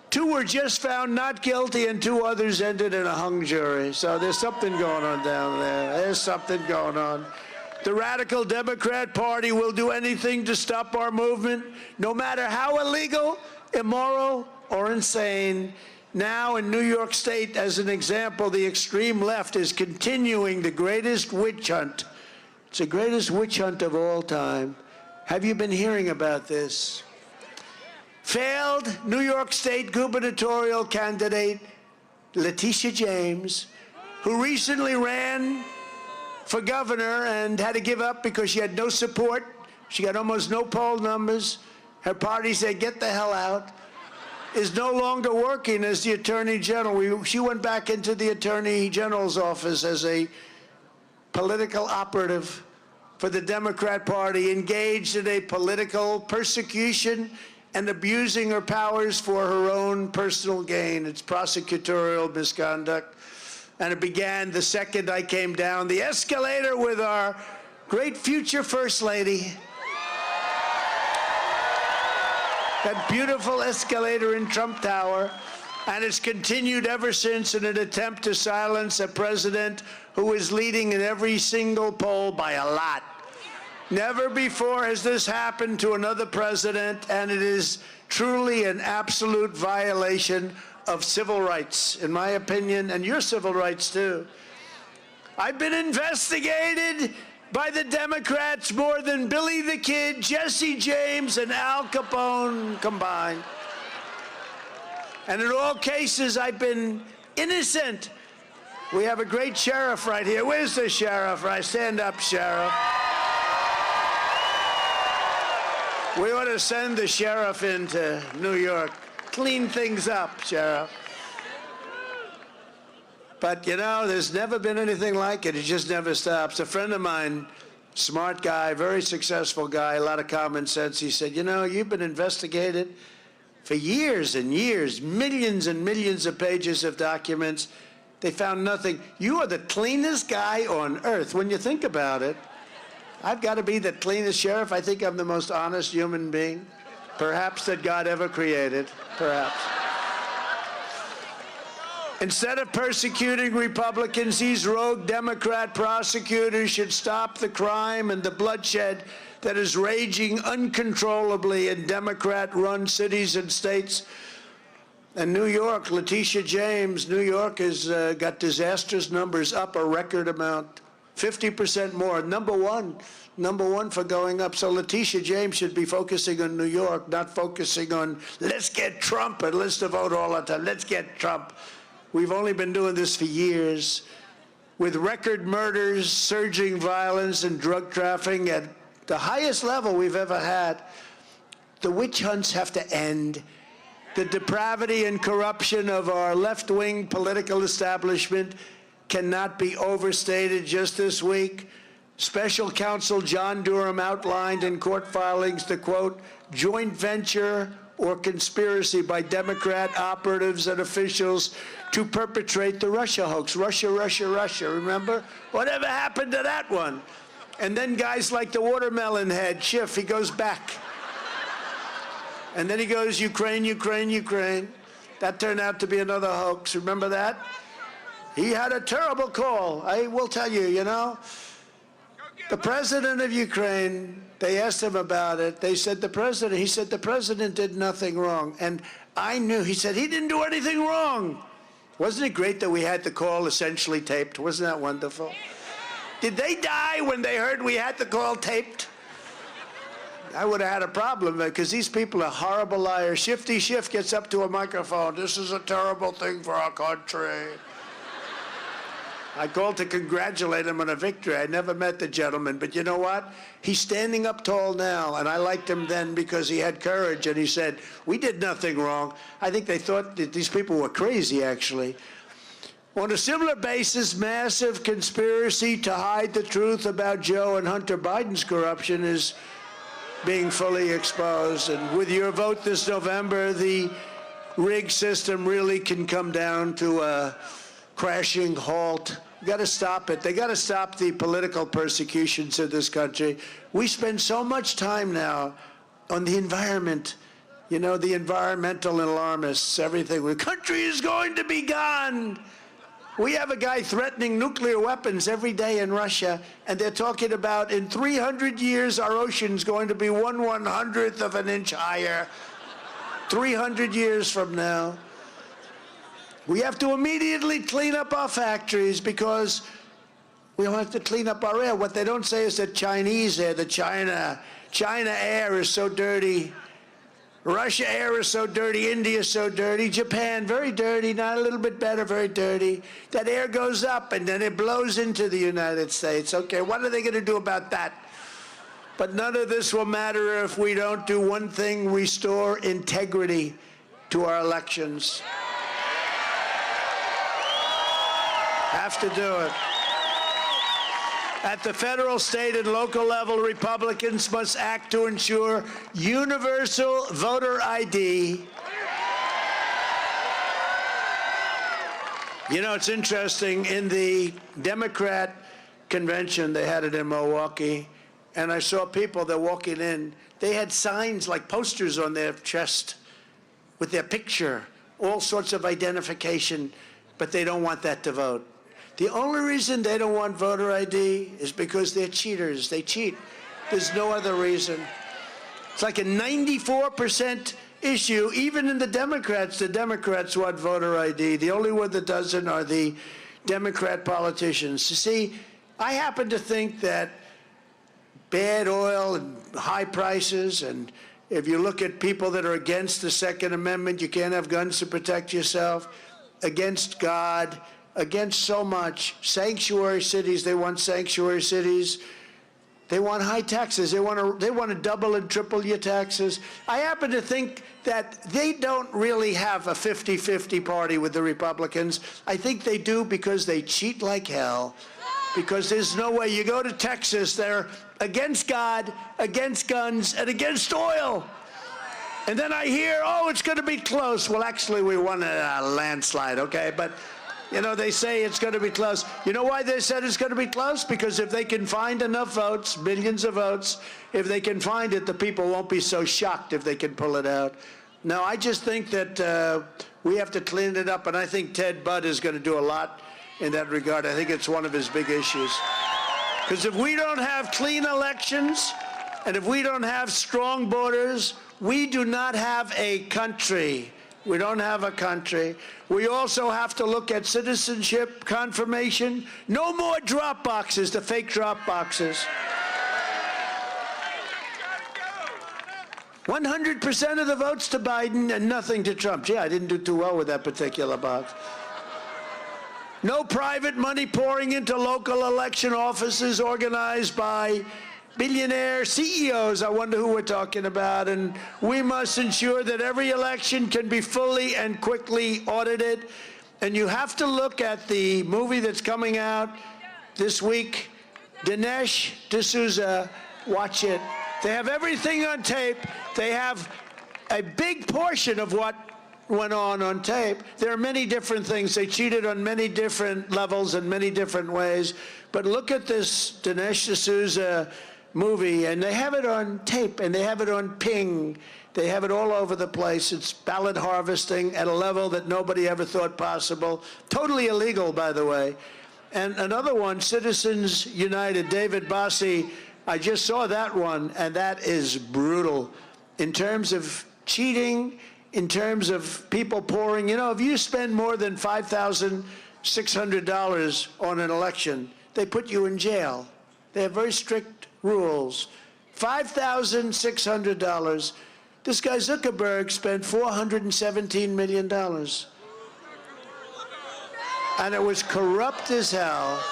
2 were just found not guilty and 2 others ended in a hung jury. So there's something going on down there. There's something going on. The radical Democrat Party will do anything to stop our movement, no matter how illegal, immoral, or insane. Now in New York State, as an example, the extreme left is continuing the greatest witch hunt. It's the greatest witch hunt of all time. Have you been hearing about this? Failed New York State gubernatorial candidate Letitia James, who recently ran for governor and had to give up because she had no support. She got almost no poll numbers. Her party said, get the hell out. Is no longer working as the Attorney General. She went back into the Attorney General's office as a political operative for the Democrat Party, engaged in a political persecution and abusing her powers for her own personal gain. It's prosecutorial misconduct. And it began the second I came down the escalator with our great future First Lady. That beautiful escalator in Trump Tower. And it's continued ever since in an attempt to silence a president who is leading in every single poll by a lot. Never before has this happened to another president, and it is truly an absolute violation of civil rights, in my opinion, and your civil rights too. I've been investigated by the Democrats more than Billy the Kid, Jesse James, and Al Capone combined. And in all cases, I've been innocent. We have a great sheriff right here. Where's the sheriff? Right, stand up, sheriff. We ought to send the sheriff into New York. Clean things up, Sheriff. But, you know, there's never been anything like it. It just never stops. A friend of mine, smart guy, very successful guy, a lot of common sense, he said, you know, you've been investigated for years and years, millions and millions of pages of documents. They found nothing. You are the cleanest guy on earth. When you think about it, I've got to be the cleanest sheriff. I think I'm the most honest human being, perhaps, that God ever created, perhaps. Instead of persecuting Republicans, these rogue Democrat prosecutors should stop the crime and the bloodshed that is raging uncontrollably in Democrat-run cities and states. And New York, Letitia James, New York has got disastrous numbers, up a record amount. 50% more, number one for going up. So Letitia James should be focusing on New York, not focusing on, let's get Trump and let's vote all the time. Let's get Trump. We've only been doing this for years. With record murders, surging violence, and drug trafficking at the highest level we've ever had, the witch hunts have to end. The depravity and corruption of our left-wing political establishment cannot be overstated. Just this week, Special Counsel John Durham outlined in court filings the, quote, joint venture or conspiracy by Democrat operatives and officials to perpetrate the Russia hoax. Russia, remember? Whatever happened to that one? And then guys like the watermelon head, Schiff, he goes back. And then he goes, Ukraine. That turned out to be another hoax. Remember that? He had a terrible call. I will tell you, you know. The president of Ukraine, they asked him about it. They said, he said, the president did nothing wrong. And I knew, he said, he didn't do anything wrong. Wasn't it great that we had the call essentially taped? Wasn't that wonderful? Did they die when they heard we had the call taped? I would have had a problem because these people are horrible liars. Shifty Schiff gets up to a microphone. This is a terrible thing for our country. I called to congratulate him on a victory. I never met the gentleman, but you know what? He's standing up tall now, and I liked him then because he had courage, and he said, we did nothing wrong. I think they thought that these people were crazy, actually. On a similar basis, massive conspiracy to hide the truth about Joe and Hunter Biden's corruption is being fully exposed. And with your vote this November, the rig system really can come down to a crashing halt. You got to stop it. They got to stop the political persecutions of this country. We spend so much time now on the environment. You know, the environmental alarmists, everything. The country is going to be gone. We have a guy threatening nuclear weapons every day in Russia, and they're talking about in 300 years our ocean's going to be 1/100th of an inch higher. 300 years from now. We have to immediately clean up our factories because we don't have to clean up our air. What they don't say is that Chinese air, the China air is so dirty. Russia air is so dirty. India is so dirty. Japan, very dirty, not a little bit better, very dirty. That air goes up and then it blows into the United States. Okay, what are they going to do about that? But none of this will matter if we don't do one thing: restore integrity to our elections. Have to do it. At the federal, state, and local level, Republicans must act to ensure universal voter ID. You know, it's interesting. In the Democrat convention, they had it in Milwaukee, and I saw people that walking in, they had signs like posters on their chest with their picture, all sorts of identification, but they don't want that to vote. The only reason they don't want voter ID is because they're cheaters. They cheat. There's no other reason. It's like a 94% issue. Even in the Democrats want voter ID. The only one that doesn't are the Democrat politicians. You see, I happen to think that bad oil and high prices, and if you look at people that are against the Second Amendment, you can't have guns to protect yourself, against God, against so much. Sanctuary cities, they want sanctuary cities. They want high taxes. They want to double and triple your taxes. I happen to think that they don't really have a 50-50 party with the Republicans. I think they do because they cheat like hell. Because there's no way. You go to Texas, they're against God, against guns, and against oil. And then I hear, oh, it's going to be close. Well, actually, we won a landslide, okay? But you know, they say it's going to be close. You know why they said it's going to be close? Because if they can find enough votes, millions of votes, if they can find it, the people won't be so shocked if they can pull it out. No, I just think that we have to clean it up, and I think Ted Budd is going to do a lot in that regard. I think it's one of his big issues. Because if we don't have clean elections, and if we don't have strong borders, we do not have a country. We don't have a country. We also have to look at citizenship confirmation. No more drop boxes, the fake drop boxes. 100% of the votes to Biden and nothing to Trump. Gee, I didn't do too well with that particular box. No private money pouring into local election offices organized by billionaire CEOs. I wonder who we're talking about. And we must ensure that every election can be fully and quickly audited. And you have to look at the movie that's coming out this week, Dinesh D'Souza. Watch it. They have everything on tape. They have a big portion of what went on tape. There are many different things. They cheated on many different levels and many different ways. But look at this Dinesh D'Souza movie, and they have it on tape, and they have it on ping. They have it all over the place. It's ballot harvesting at a level that nobody ever thought possible. Totally illegal, by the way. And another one, Citizens United, David Bossie. I just saw that one, and that is brutal in terms of cheating, in terms of people pouring. You know, if you spend more than $5,600 on an election, they put you in jail. They have very strict rules. $5,600. This guy Zuckerberg spent $417 million. And it was corrupt as hell.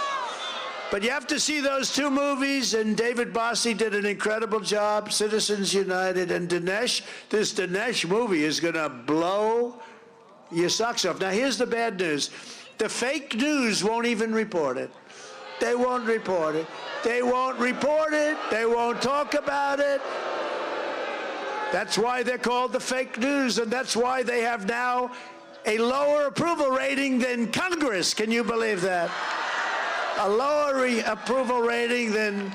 But you have to see those two movies, and David Bossie did an incredible job, Citizens United, and Dinesh. This Dinesh movie is going to blow your socks off. Now, here's the bad news. The fake news won't even report it. They won't report it. They won't report it. They won't talk about it. That's why they're called the fake news, and that's why they have now a lower approval rating than Congress. Can you believe that? A lower approval rating than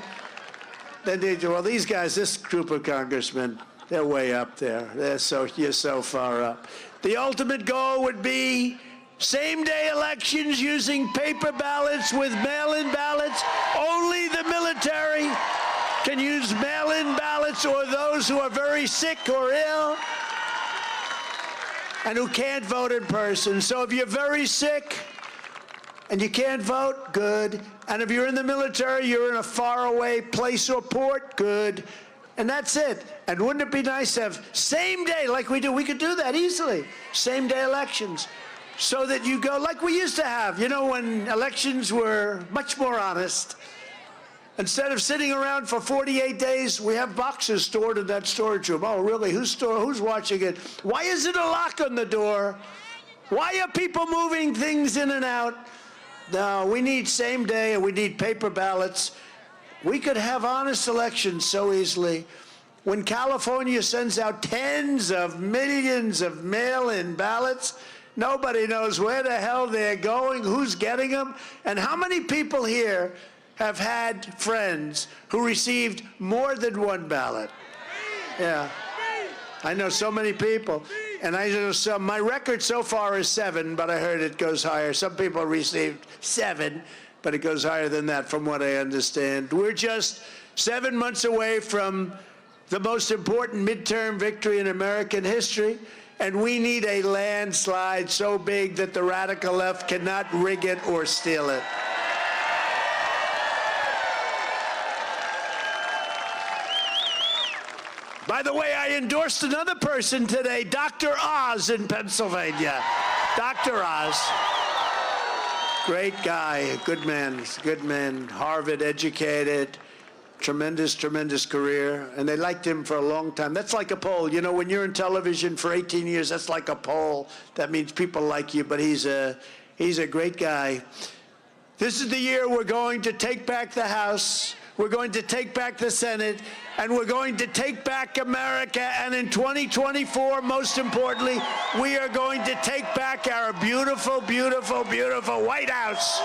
well, these guys, this group of congressmen, they're way up there. You're so far up. The ultimate goal would be same-day elections using paper ballots with mail-in ballots. Only the military can use mail-in ballots, or those who are very sick or ill and who can't vote in person. So if you're very sick and you can't vote, good. And if you're in the military, you're in a faraway place or port, good. And that's it. And wouldn't it be nice to have same day like we do? We could do that easily. Same day elections. So that you go like we used to have, you know, when elections were much more honest. Instead of sitting around for 48 days, we have boxes stored in that storage room. Oh, really? Who's watching it? Why is it a lock on the door? Why are people moving things in and out? No, we need same day, and we need paper ballots. We could have honest elections so easily. When California sends out tens of millions of mail-in ballots, nobody knows where the hell they're going, who's getting them, and how many people here have had friends who received more than one ballot. Yeah. I know so many people. And I know some. My record so far is 7, but I heard it goes higher. Some people received 7, but it goes higher than that from what I understand. We're just 7 months away from the most important midterm victory in American history, and we need a landslide so big that the radical left cannot rig it or steal it. By the way, I endorsed another person today, Dr. Oz in Pennsylvania. Dr. Oz. Great guy, good man, Harvard educated, tremendous career, and they liked him for a long time. That's like a poll. You know, when you're in television for 18 years, that's like a poll. That means people like you, but he's a great guy. This is the year we're going to take back the House. We're going to take back the Senate, and we're going to take back America. And in 2024, most importantly, we are going to take back our beautiful, beautiful, beautiful White House.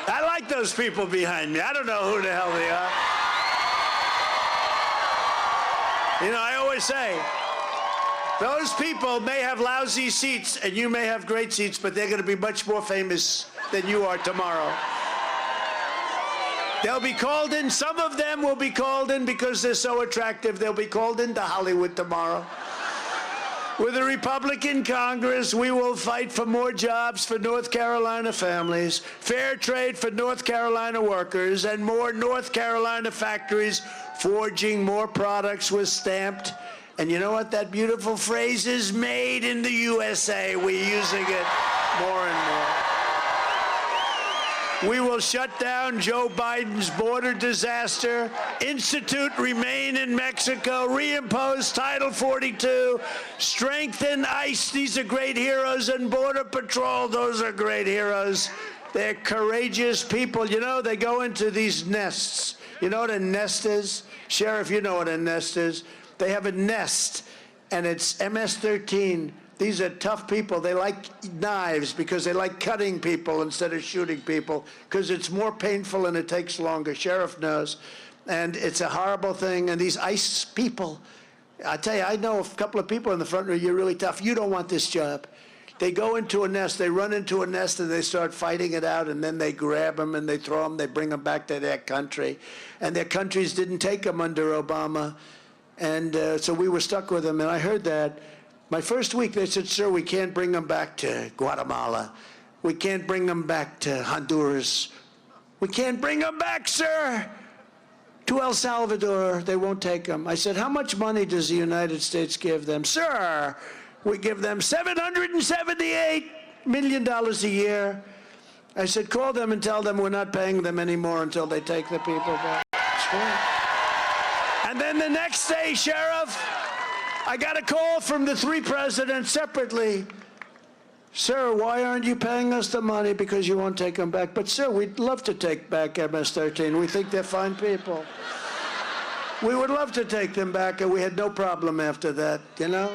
I like those people behind me. I don't know who the hell they are. You know, I always say, those people may have lousy seats and you may have great seats, but they're going to be much more famous than you are tomorrow. They'll be called in. Some of them will be called in because they're so attractive. They'll be called into Hollywood tomorrow. With a Republican Congress, we will fight for more jobs for North Carolina families, fair trade for North Carolina workers, and more North Carolina factories forging more products with stamped. And you know what that beautiful phrase is? Made in the USA. We're using it more and more. We will shut down Joe Biden's border disaster, institute Remain in Mexico, reimpose Title 42, strengthen ICE. These are great heroes, and Border Patrol. Those are great heroes. They're courageous people. You know, they go into these nests. You know what a nest is? Sheriff, you know what a nest is. They have a nest, and it's MS-13. These are tough people. They like knives because they like cutting people instead of shooting people because it's more painful and it takes longer. Sheriff knows. And it's a horrible thing. And these ICE people, I tell you, I know a couple of people in the front row, you're really tough. You don't want this job. They go into a nest, they run into a nest, and they start fighting it out, and then they grab them and they throw them, they bring them back to their country. And their countries didn't take them under Obama. And so we were stuck with them. And I heard that. My first week, they said, sir, we can't bring them back to Guatemala. We can't bring them back to Honduras. We can't bring them back, sir, to El Salvador. They won't take them. I said, how much money does the United States give them? Sir, we give them $778 million a year. I said, call them and tell them we're not paying them anymore until they take the people back. That's right. And then the next day, Sheriff, I got a call from the three presidents separately. Sir, why aren't you paying us the money? Because you won't take them back. But, sir, we'd love to take back MS-13. We think they're fine people. We would love to take them back, and we had no problem after that, you know?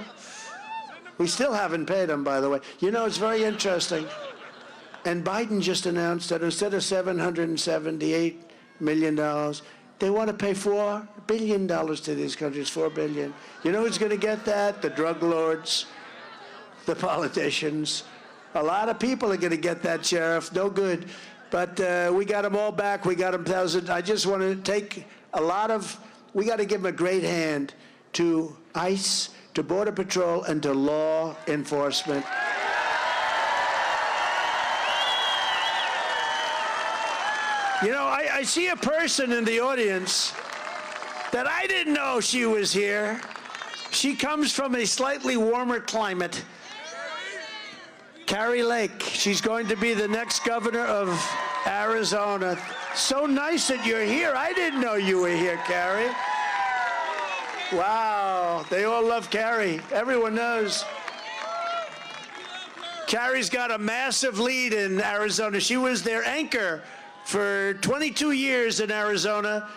We still haven't paid them, by the way. You know, it's very interesting. And Biden just announced that instead of $778 million, they want to pay $4 billion to these countries, $4 billion. You know who's going to get that? The drug lords, the politicians. A lot of people are going to get that, Sheriff. No good. But we got them all back. We got them thousands. I just want to take we got to give them a great hand to ICE, to Border Patrol, and to law enforcement. You know, I see a person in the audience that I didn't know she was here. She comes from a slightly warmer climate. Kari Lake. She's going to be the next governor of Arizona. So nice that you're here. I didn't know you were here, Kari. Wow. They all love Kari. Everyone knows. Kari's got a massive lead in Arizona. She was their anchor for 22 years in Arizona,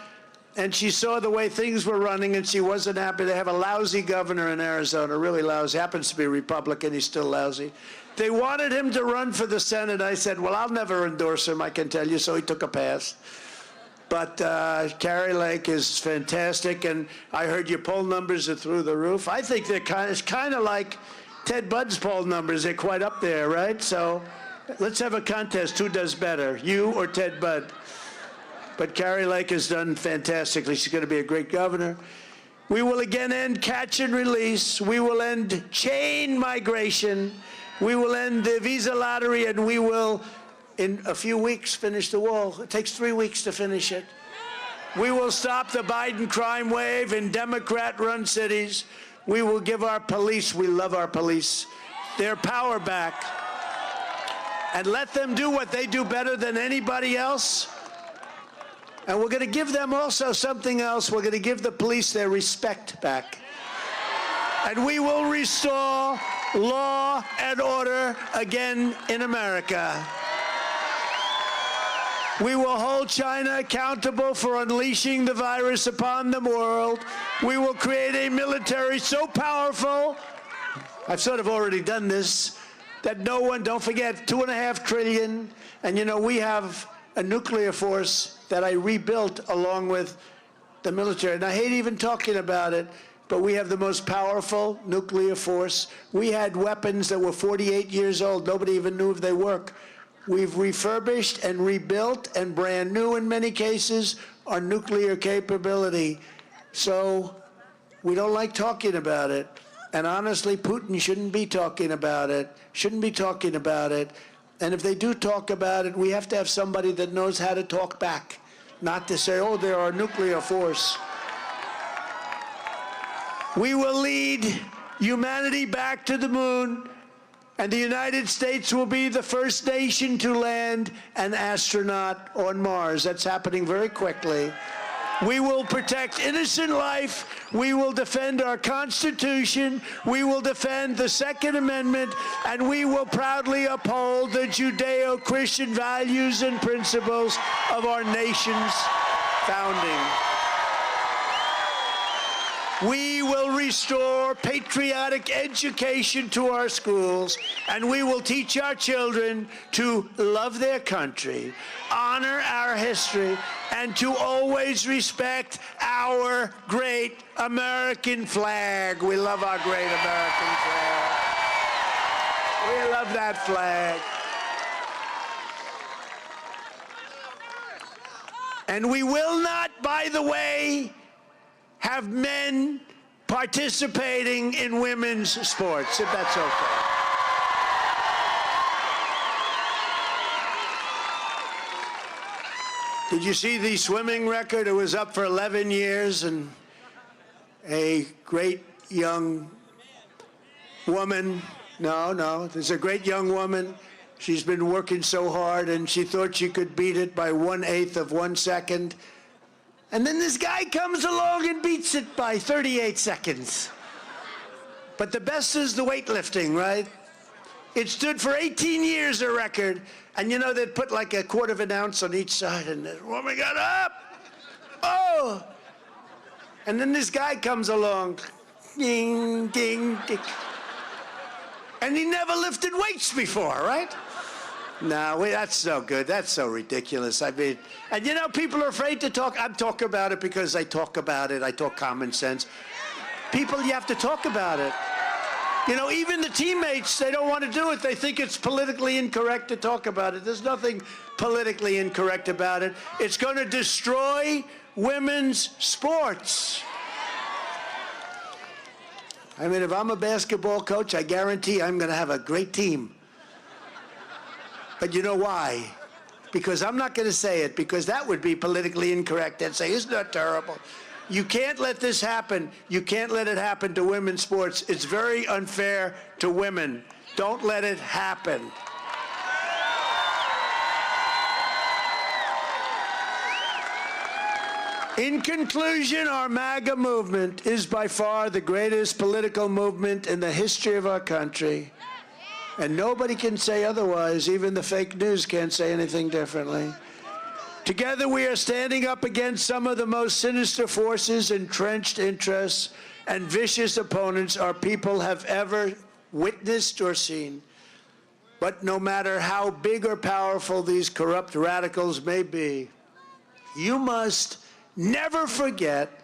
and she saw the way things were running, and she wasn't happy. They have a lousy governor in Arizona, really lousy. Happens to be Republican. He's still lousy. They wanted him to run for the Senate. I said, well, I'll never endorse him, I can tell you, so he took a pass. But Kari Lake is fantastic, and I heard your poll numbers are through the roof. I think it's kind of like Ted Budd's poll numbers. They're quite up there, right? So let's have a contest. Who does better, you or Ted Budd? But Kari Lake has done fantastically. She's going to be a great governor. We will again end catch and release. We will end chain migration. We will end the visa lottery, and we will, in a few weeks, finish the wall. It takes 3 weeks to finish it. We will stop the Biden crime wave in Democrat-run cities. We will give our police, we love our police, their power back. And let them do what they do better than anybody else. And we're going to give them also something else. We're going to give the police their respect back. And we will restore law and order again in America. We will hold China accountable for unleashing the virus upon the world. We will create a military so powerful, I've sort of already done this, that no one, don't forget, $2.5 trillion. And you know, we have a nuclear force that I rebuilt along with the military. And I hate even talking about it, but we have the most powerful nuclear force. We had weapons that were 48 years old. Nobody even knew if they work. We've refurbished and rebuilt and brand new in many cases our nuclear capability. So we don't like talking about it. And honestly, Putin shouldn't be talking about it, shouldn't be talking about it. And if they do talk about it, we have to have somebody that knows how to talk back, not to say, oh, they're our nuclear force. We will lead humanity back to the moon, and the United States will be the first nation to land an astronaut on Mars. That's happening very quickly. We will protect innocent life. We will defend our Constitution. We will defend the Second Amendment. And we will proudly uphold the Judeo-Christian values and principles of our nation's founding. We will restore patriotic education to our schools, and we will teach our children to love their country, honor our history, and to always respect our great American flag. We love our great American flag. We love that flag. And we will not, by the way, have men participating in women's sports, if that's okay. Did you see the swimming record? It was up for 11 years, and a great young woman, there's a great young woman. She's been working so hard, and she thought she could beat it by 1/8 of 1 second. And then this guy comes along and beats it by 38 seconds. But the best is the weightlifting, right? It stood for 18 years, a record. And you know, they'd put like a quarter of an ounce on each side, and the woman got up. Oh! And then this guy comes along. Ding, ding, ding. And he never lifted weights before, right? No, that's no good. That's so ridiculous. I mean, and you know, people are afraid to talk. I'm talking about it because I talk about it. I talk common sense. People, you have to talk about it. You know, even the teammates, they don't want to do it. They think it's politically incorrect to talk about it. There's nothing politically incorrect about it. It's going to destroy women's sports. I mean, if I'm a basketball coach, I guarantee I'm going to have a great team. But you know why? Because I'm not going to say it, because that would be politically incorrect. I'd say, isn't that terrible? You can't let this happen. You can't let it happen to women's sports. It's very unfair to women. Don't let it happen. In conclusion, our MAGA movement is by far the greatest political movement in the history of our country. And nobody can say otherwise. Even the fake news can't say anything differently. Together we are standing up against some of the most sinister forces, entrenched interests, and vicious opponents our people have ever witnessed or seen. But no matter how big or powerful these corrupt radicals may be, you must never forget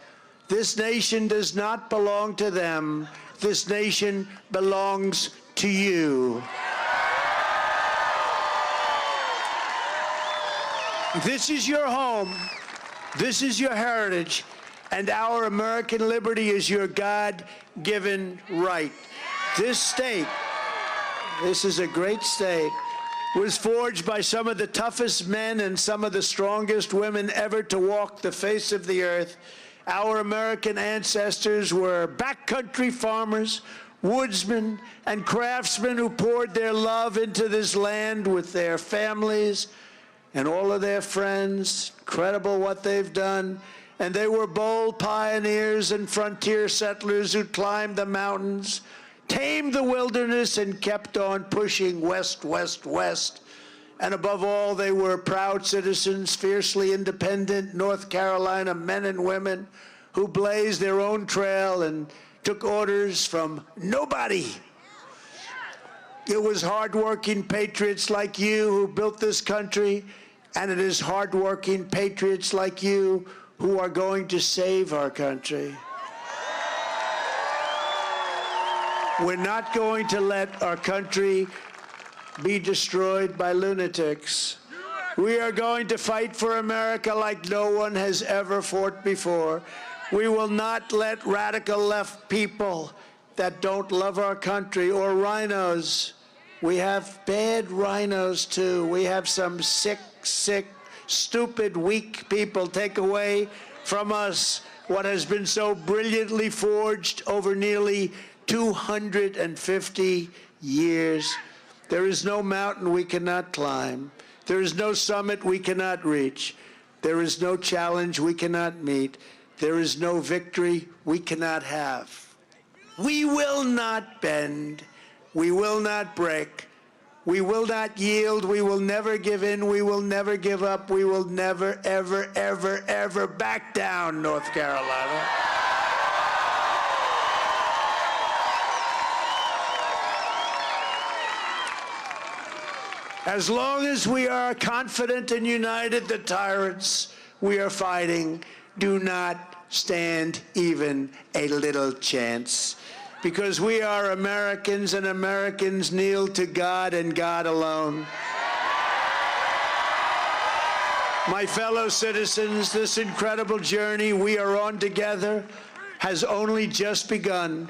this nation does not belong to them. This nation belongs to you. This is your home, this is your heritage, and our American liberty is your God-given right. This state, this is a great state, was forged by some of the toughest men and some of the strongest women ever to walk the face of the earth. Our American ancestors were backcountry farmers, woodsmen, and craftsmen who poured their love into this land with their families and all of their friends. Incredible what they've done. And they were bold pioneers and frontier settlers who climbed the mountains, tamed the wilderness, and kept on pushing west, west, west. And above all, they were proud citizens, fiercely independent North Carolina men and women who blazed their own trail and took orders from nobody. It was hardworking patriots like you who built this country, and it is hardworking patriots like you who are going to save our country. We're not going to let our country be destroyed by lunatics. We are going to fight for America like no one has ever fought before. We will not let radical left people that don't love our country, or rhinos. We have bad rhinos too. We have some sick, stupid, weak people take away from us what has been so brilliantly forged over nearly 250 years. There is no mountain we cannot climb. There is no summit we cannot reach. There is no challenge we cannot meet. There is no victory we cannot have. We will not bend. We will not break. We will not yield. We will never give in. We will never give up. We will never, ever, ever, ever back down, North Carolina. As long as we are confident and united, the tyrants we are fighting do not stand even a little chance. Because we are Americans, and Americans kneel to God and God alone. My fellow citizens, this incredible journey we are on together has only just begun,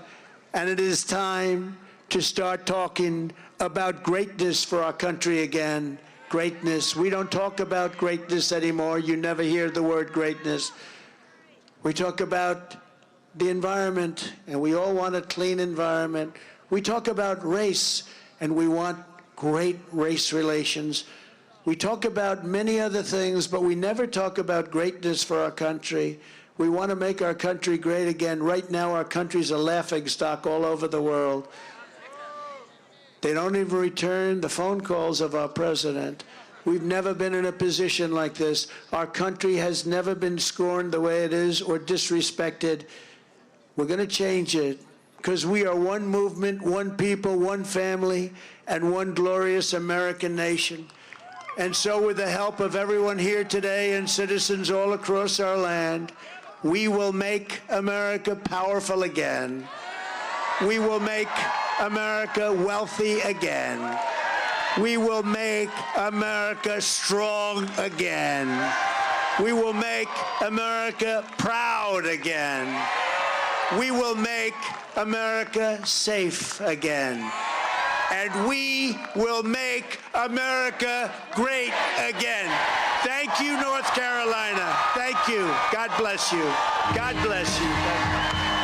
and it is time to start talking about greatness for our country again. Greatness. We don't talk about greatness anymore. You never hear the word greatness. We talk about the environment, and we all want a clean environment. We talk about race, and we want great race relations. We talk about many other things, but we never talk about greatness for our country. We want to make our country great again. Right now, our country's a laughingstock all over the world. They don't even return the phone calls of our president. We've never been in a position like this. Our country has never been scorned the way it is or disrespected. We're going to change it because we are one movement, one people, one family, and one glorious American nation. And so with the help of everyone here today and citizens all across our land, we will make America powerful again. We will make America wealthy again. We will make America strong again. We will make America proud again. We will make America safe again. And we will make America great again. Thank you, North Carolina. Thank you. God bless you. God bless you.